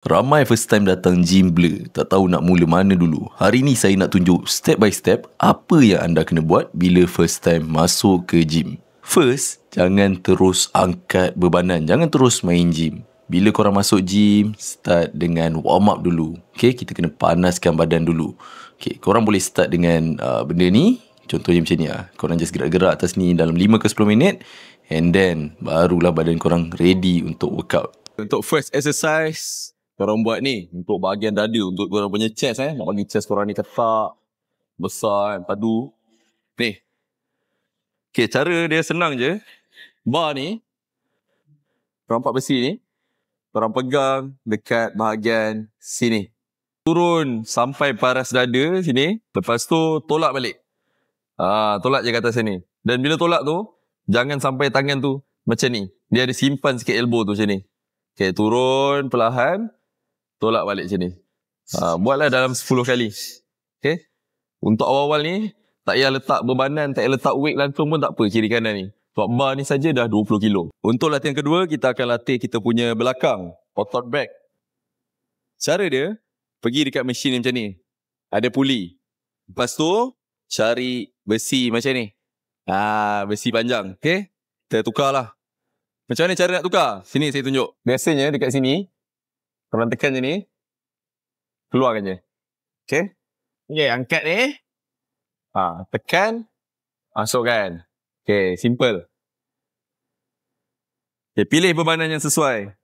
Ramai first time datang gym blur, tak tahu nak mula mana dulu. Hari ni saya nak tunjuk step by step apa yang anda kena buat bila first time masuk ke gym. First, jangan terus angkat bebanan, jangan terus main gym. Bila korang masuk gym, start dengan warm up dulu. Okay, kita kena panaskan badan dulu. Okay, korang boleh start dengan benda ni. Contohnya macam ni lah. Korang just gerak-gerak atas ni dalam 5 ke 10 minit. And then, barulah badan korang ready untuk workout. Untuk first exercise, korang buat ni untuk bahagian dada, untuk korang punya chest nak bagi chest korang ni ketak, besar kan, padu. Ni. Okay, cara dia senang je. Bar ni, korang empat besi ni, korang pegang dekat bahagian sini. Turun sampai paras dada sini, lepas tu tolak balik. Tolak je kat atas sini. Dan bila tolak tu, jangan sampai tangan tu macam ni. Dia ada simpan sikit elbow tu macam ni. Okay, turun perlahan, tolak balik macam ni. Buatlah dalam 10 kali. Okay. Untuk awal-awal ni, tak payah letak bebanan, tak payah letak weight langsung pun tak apa kiri kanan ni. Sebab bar ni saja dah 20 kilo. Untuk latihan kedua, kita akan latih kita punya belakang. Otot back. Cara dia, pergi dekat mesin macam ni. Ada puli. Lepas tu, cari besi macam ni. Besi panjang. Okay. Kita tukarlah. Macam mana cara nak tukar? Sini saya tunjuk. Biasanya dekat sini, korang tekan je ni, keluarkan je. Okay. Okay, angkat ni. Tekan, masukkan. Okay, simple. Okay, pilih bebanan yang sesuai.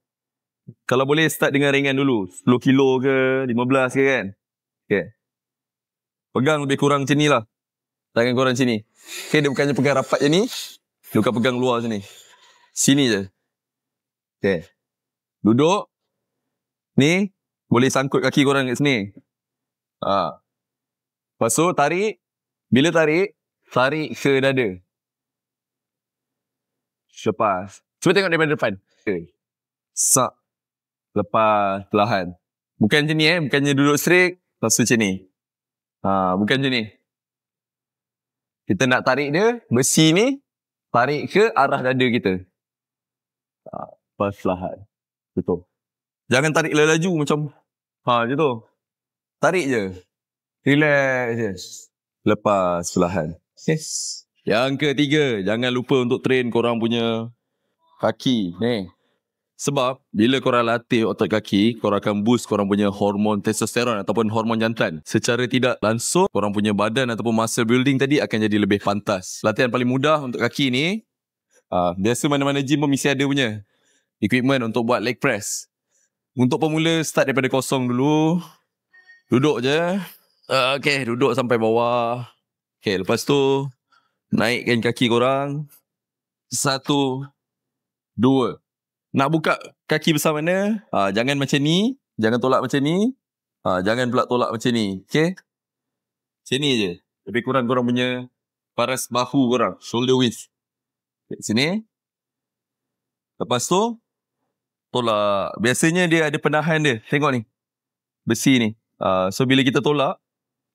Kalau boleh start dengan ringan dulu. 10 kilo ke, 15 ke kan. Okay. Pegang lebih kurang macam ni lah. Tangan korang macam ni. Okay, dia bukannya pegang rapat je ni. Dia bukan pegang luar sini. Sini je. Okay. Duduk. Ni, boleh sangkut kaki korang kat sini. Lepas tu, tarik. Bila tarik, tarik ke dada. Lepas. Cuba tengok daripada depan. Okay. Sak. Lepas, perlahan. Bukan macam ni bukannya duduk straight. Lepas tu macam ni. Bukan macam ni. Kita nak tarik dia, besi ni, tarik ke arah dada kita. Lepas, perlahan. Betul. Jangan tarik laju macam je tu. Tarik je. Relax je. Lepas perlahan. Yes. Yang ketiga, jangan lupa untuk train korang punya kaki. Ni. Sebab bila korang latih otot kaki, korang akan boost korang punya hormon testosteron ataupun hormon jantan. Secara tidak langsung, korang punya badan ataupun muscle building tadi akan jadi lebih pantas. Latihan paling mudah untuk kaki ni, biasa mana-mana gym pun mesti ada punya equipment untuk buat leg press. Untuk pemula, start daripada kosong dulu. Duduk je. Okay, duduk sampai bawah. Okay, lepas tu, naikkan kaki korang. 1, 2. Nak buka kaki besar mana? Jangan macam ni. Jangan tolak macam ni. Jangan pula tolak macam ni. Okay? Macam ni je. Lebih kurang korang punya paras bahu korang. Shoulder width. Okay, sini. Lepas tu, tolak. Biasanya dia ada penahan dia. Tengok ni. Besi ni. So, bila kita tolak,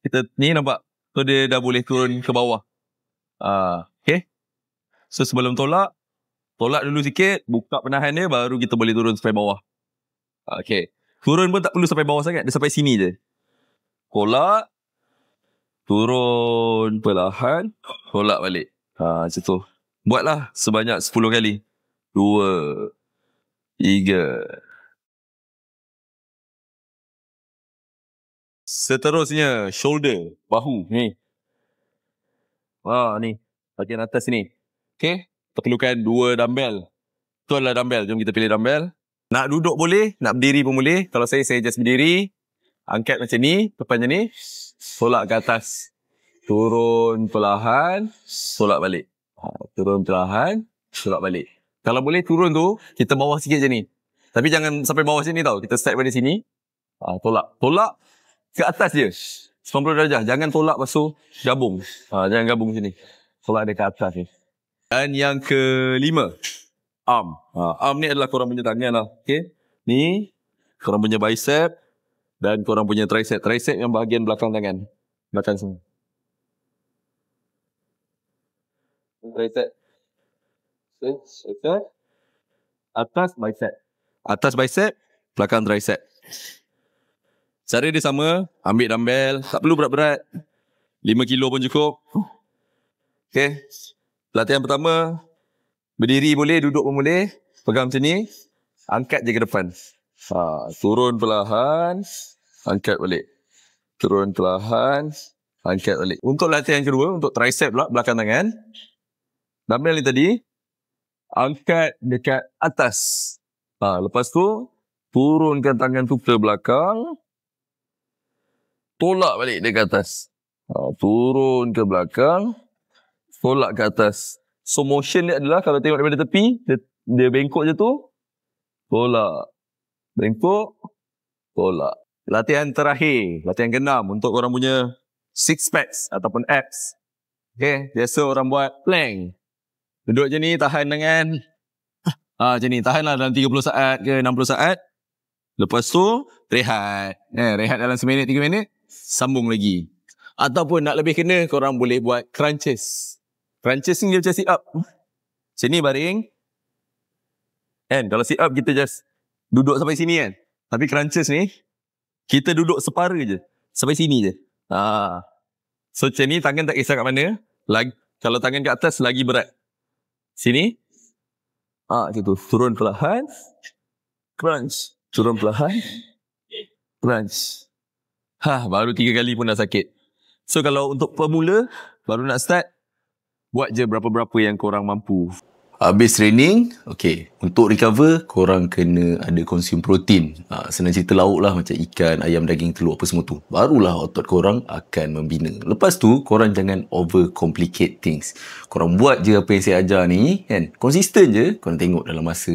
kita ni nampak? So, dia dah boleh turun ke bawah. Okay? So, sebelum tolak dulu sikit, buka penahan dia, baru kita boleh turun sampai bawah. Okay. Turun pun tak perlu sampai bawah sangat, dia sampai sini je. Tolak, turun perlahan, tolak balik. Macam tu. Buatlah sebanyak 10 kali. 2, 3. Seterusnya, shoulder, bahu. Ni. Ni. Bahagian atas ni. Okay. Kita perlukan 2 dumbbell. Itu adalah dumbbell. Jom kita pilih dumbbell. Nak duduk boleh, nak berdiri pun boleh. Kalau saya just berdiri. Angkat macam ni, depannya ni. Tolak ke atas. Turun perlahan, tolak balik. Turun perlahan, tolak balik. Kalau boleh turun tu, kita bawah sikit je ni. Tapi jangan sampai bawah sini tau. Kita start pada sini. Tolak. Tolak ke atas je. 90 darjah. Jangan tolak lepas gabung. Jangan gabung sini. Tolak dia ke atas ni. Dan yang kelima, arm. Arm ni adalah korang punya tangan lah. Okay. Ni, korang punya bicep dan korang punya tricep. Tricep yang bahagian belakang tangan. Belakang sini. Tricep. Tricep. Atas bicep. Atas bicep, belakang tricep. Cara dia sama, ambil dumbbell, tak perlu berat-berat. 5 kilo pun cukup. Okay. Latihan pertama, berdiri boleh, duduk pun boleh. Pegang macam ni, angkat je ke depan. Turun perlahan, angkat balik. Turun perlahan, angkat balik. Untuk latihan kedua, untuk tricep pula, belakang tangan. Dumbbell ni tadi, angkat dekat atas. Lepas tu, turunkan tangan tu ke belakang. Tolak balik dekat atas. Turun ke belakang. Tolak ke atas. So motion dia adalah, kalau tengok daripada tepi, dia bengkok je tu. Tolak. Bengkok. Tolak. Latihan terakhir. Latihan ke-6 untuk orang punya six packs ataupun abs. Okay. Biasa orang buat plank. Duduk je ni, tahan dengan macam ni. Tahanlah dalam 30 saat ke 60 saat. Lepas tu, rehat. Rehat dalam 1 minit, 3 minit. Sambung lagi. Ataupun nak lebih kena, korang boleh buat crunches. Crunches ni dia macam sit up. Macam ni baring. Kan? Kalau sit up, kita just duduk sampai sini kan. Tapi crunches ni, kita duduk separa je. Sampai sini je. So macam ni, tangan tak kisah kat mana. Kalau tangan kat atas, lagi berat. Sini. Macam tu. Turun perlahan. Crunch. Turun perlahan. Crunch. Baru 3 kali pun dah sakit. So kalau untuk pemula, baru nak start, buat je berapa-berapa yang korang mampu. Habis training, untuk recover, korang kena ada consume protein. Senang cerita lauk lah, macam ikan, ayam, daging, telur, apa semua tu. Barulah otot korang akan membina. Lepas tu, korang jangan overcomplicate things. Korang buat je apa yang saya ajar ni, kan? Konsisten je, korang tengok dalam masa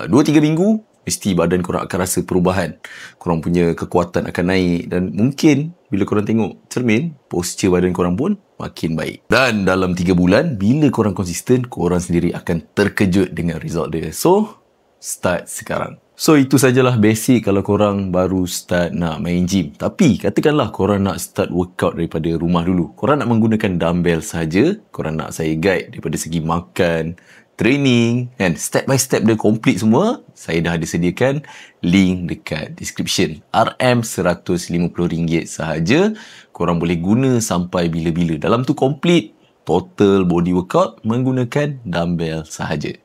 2-3 minggu, mesti badan korang akan rasa perubahan. Korang punya kekuatan akan naik. Dan mungkin bila korang tengok cermin, posture badan korang pun makin baik. Dan dalam 3 bulan, bila korang konsisten, korang sendiri akan terkejut dengan result dia. So, start sekarang. So, itu sajalah basic kalau korang baru start nak main gym. Tapi, katakanlah korang nak start workout daripada rumah dulu. Korang nak menggunakan dumbbell saja. Korang nak saya guide daripada segi makan, training, kan, step by step dia complete semua. Saya dah ada sediakan link dekat description. RM150 sahaja. Korang boleh guna sampai bila-bila. Dalam tu complete total body workout menggunakan dumbbell sahaja.